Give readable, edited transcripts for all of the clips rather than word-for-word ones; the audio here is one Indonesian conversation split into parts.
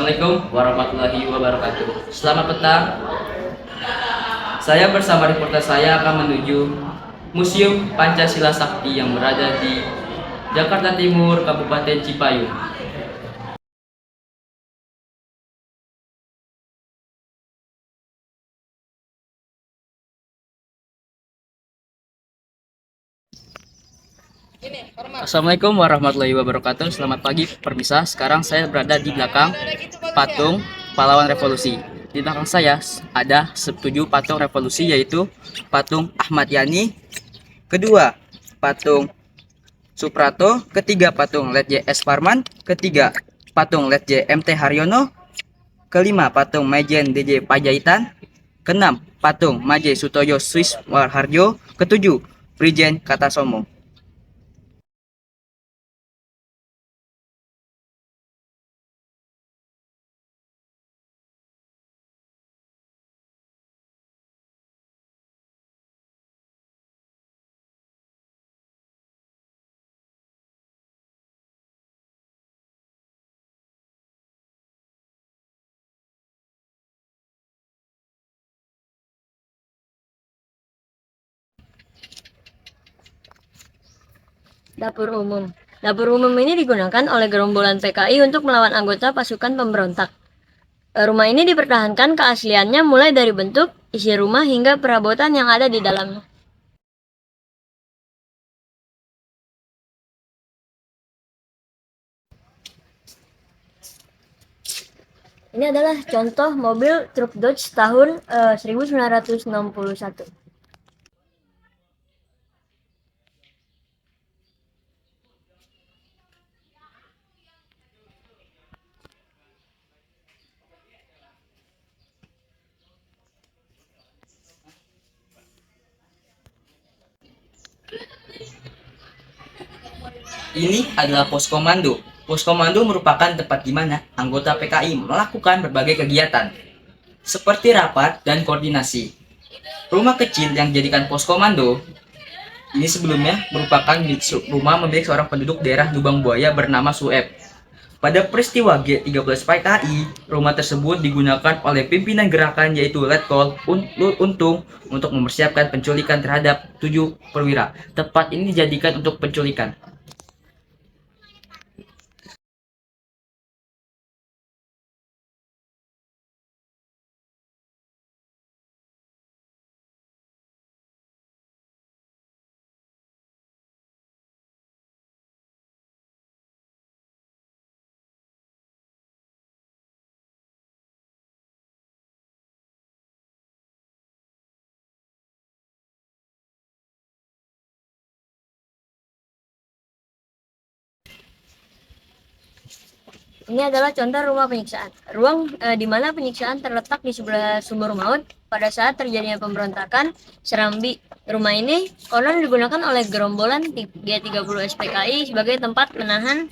Assalamualaikum warahmatullahi wabarakatuh. Selamat petang. Saya bersama reporter saya akan menuju Museum Pancasila Sakti yang berada di Jakarta Timur, Kabupaten Cipayung. Assalamualaikum warahmatullahi wabarakatuh. Selamat pagi, permisa. Sekarang saya berada di belakang patung pahlawan revolusi. Di belakang saya ada 7 patung revolusi, yaitu patung Ahmad Yani, kedua patung Suprato, ketiga patung Letje S. Parman, ketiga patung Letje MT Haryono, kelima patung Majen DJ Pajaitan, keenam patung Maje Sutoyo Swiss Warharjo, ketujuh Prijen Katasomo. Dapur umum. Dapur umum ini digunakan oleh gerombolan PKI untuk melawan anggota pasukan pemberontak. Rumah ini dipertahankan keasliannya mulai dari bentuk, isi rumah hingga perabotan yang ada di dalamnya. Ini adalah contoh mobil truk Dodge tahun 1961. Ini adalah pos komando. Pos komando merupakan tempat di mana anggota PKI melakukan berbagai kegiatan, seperti rapat dan koordinasi. Rumah kecil yang dijadikan pos komando ini sebelumnya merupakan rumah milik seorang penduduk daerah Lubang Buaya bernama Sueb. Pada peristiwa G13 PKI, rumah tersebut digunakan oleh pimpinan gerakan yaitu Letkol Untung untuk mempersiapkan penculikan terhadap 7 perwira. Tempat ini dijadikan untuk penculikan. Ini adalah contoh rumah penyiksaan. Ruang di mana penyiksaan terletak di sebelah sumur maut pada saat terjadinya pemberontakan Serambi. Rumah ini konon digunakan oleh gerombolan G30 SPKI sebagai tempat menahan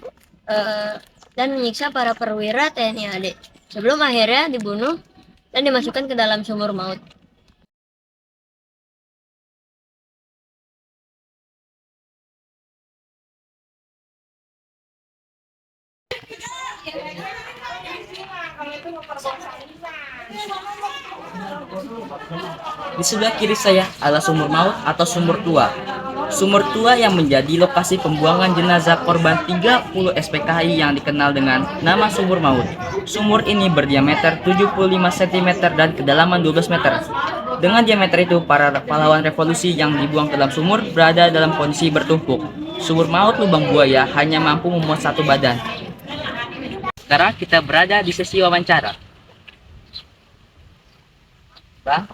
dan menyiksa para perwira TNI AD sebelum akhirnya dibunuh dan dimasukkan ke dalam sumur maut. Di sebelah kiri saya adalah sumur maut atau sumur tua. Sumur tua yang menjadi lokasi pembuangan jenazah korban 30 SPKI yang dikenal dengan nama sumur maut. Sumur ini berdiameter 75 cm dan kedalaman 12 meter. Dengan diameter itu, para pahlawan revolusi yang dibuang ke dalam sumur berada dalam kondisi bertumpuk. Sumur maut Lubang Buaya hanya mampu memuat satu badan. Sekarang kita berada di sesi wawancara. Bang,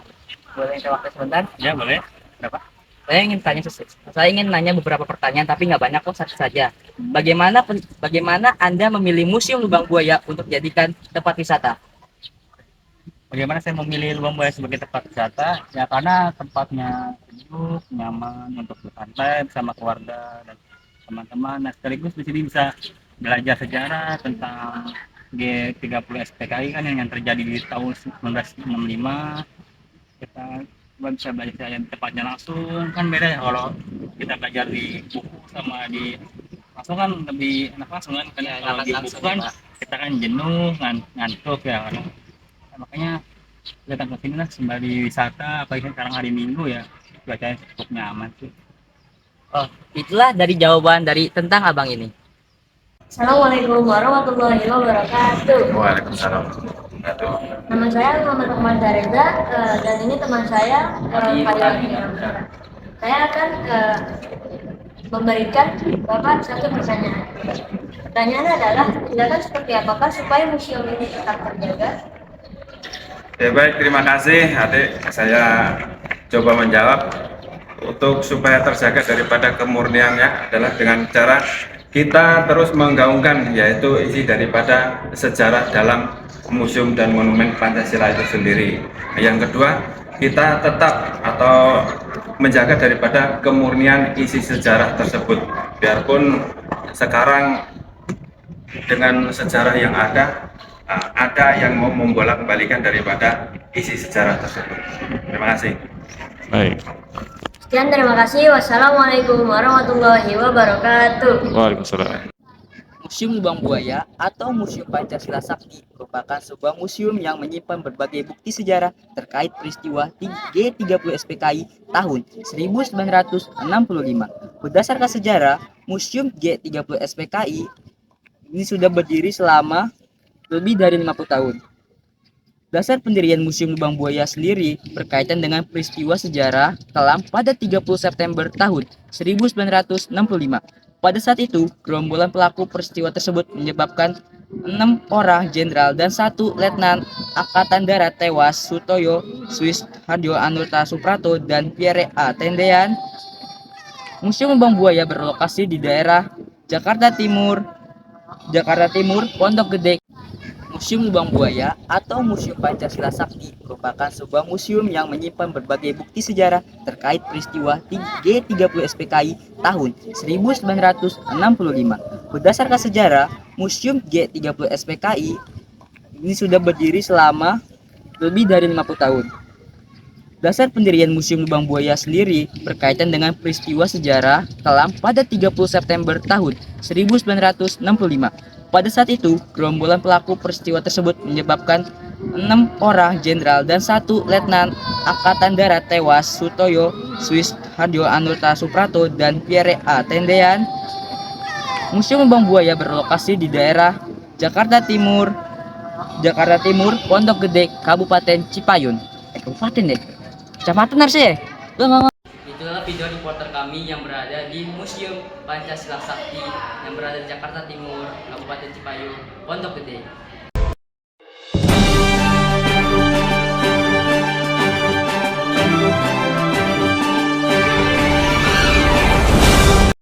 boleh minta waktu sebentar? Ya boleh. Berapa? Saya ingin nanya beberapa pertanyaan, tapi nggak banyak kok, satu saja. Bagaimana Anda memilih Museum Lubang Buaya untuk dijadikan tempat wisata? Bagaimana saya memilih Lubang Buaya sebagai tempat wisata? Ya karena tempatnya sejuk, nyaman untuk bersantai bersama keluarga dan teman-teman. Nah, sekaligus di sini bisa belajar sejarah tentang G30 SPKI kan yang terjadi di tahun 1965. Kita bisa belajar yang tempatnya langsung, kan beda ya kalau kita belajar di buku sama di langsung kan lebih enak langsung kan, Ya, kalau di buku langsung, kan Pak. kita kan jenuh, ngantuk ya kan. Nah, makanya datang ke sini lah sembari wisata, apalagi sekarang hari Minggu ya, cuacanya cukup nyaman sih. Oh, itulah dari jawaban dari tentang abang ini. Assalamualaikum warahmatullahi wabarakatuh. Waalaikumsalam. Nama saya Muhammad Ahmad Reza, dan ini teman saya Fadil. Saya akan memberikan Bapak satu pertanyaan. Pertanyaannya adalah, tindakan seperti apakah supaya museum ini tetap terjaga? Ya baik, terima kasih adik. Saya coba menjawab. Untuk supaya terjaga daripada kemurniannya adalah dengan cara kita terus menggaungkan yaitu isi daripada sejarah dalam museum dan monumen Pancasila itu sendiri. Yang kedua, kita tetap atau menjaga daripada kemurnian isi sejarah tersebut. Biarpun sekarang dengan sejarah yang ada yang mau membolak-balikan daripada isi sejarah tersebut. Terima kasih. Baik. Sekian, terima kasih. Wassalamualaikum warahmatullahi wabarakatuh. Waalaikumsalam. Museum Lubang Buaya atau Museum Pancasila Sakti merupakan sebuah museum yang menyimpan berbagai bukti sejarah terkait peristiwa G30 SPKI tahun 1965. Berdasarkan sejarah, Museum G30 SPKI ini sudah berdiri selama lebih dari 50 tahun. Dasar pendirian Museum Lubang Buaya sendiri berkaitan dengan peristiwa sejarah kelam pada 30 September tahun 1965. Pada saat itu, gerombolan pelaku peristiwa tersebut menyebabkan 6 orang jenderal dan 1 letnan angkatan darat tewas, Sutoyo, Swiss, Harjo Anurta Suprato, dan Pierre A. Tendean. Museum Lubang Buaya berlokasi di daerah Jakarta Timur, Pondok Gede. Museum Lubang Buaya atau Museum Pancasila Sakti merupakan sebuah museum yang menyimpan berbagai bukti sejarah terkait peristiwa G30 SPKI tahun 1965. Berdasarkan sejarah, Museum G30 SPKI ini sudah berdiri selama lebih dari 50 tahun. Dasar pendirian Museum Lubang Buaya sendiri berkaitan dengan peristiwa sejarah kelam pada 30 September tahun 1965. Pada saat itu, gerombolan pelaku peristiwa tersebut menyebabkan 6 orang jenderal dan 1 letnan angkatan darat tewas, Sutoyo, Swiss, Harjo Anurta Suprato, dan Pierre A. Tendean. Museum Lubang Buaya berlokasi di daerah Jakarta Timur, Pondok Gede, Kabupaten Cipayun. Kabupaten deh. Kecamatan harus ya? Itulah video reporter kami yang berada di Museum Pancasila Sakti yang berada di Jakarta Timur, Kabupaten Cipayung, Pondok Gede.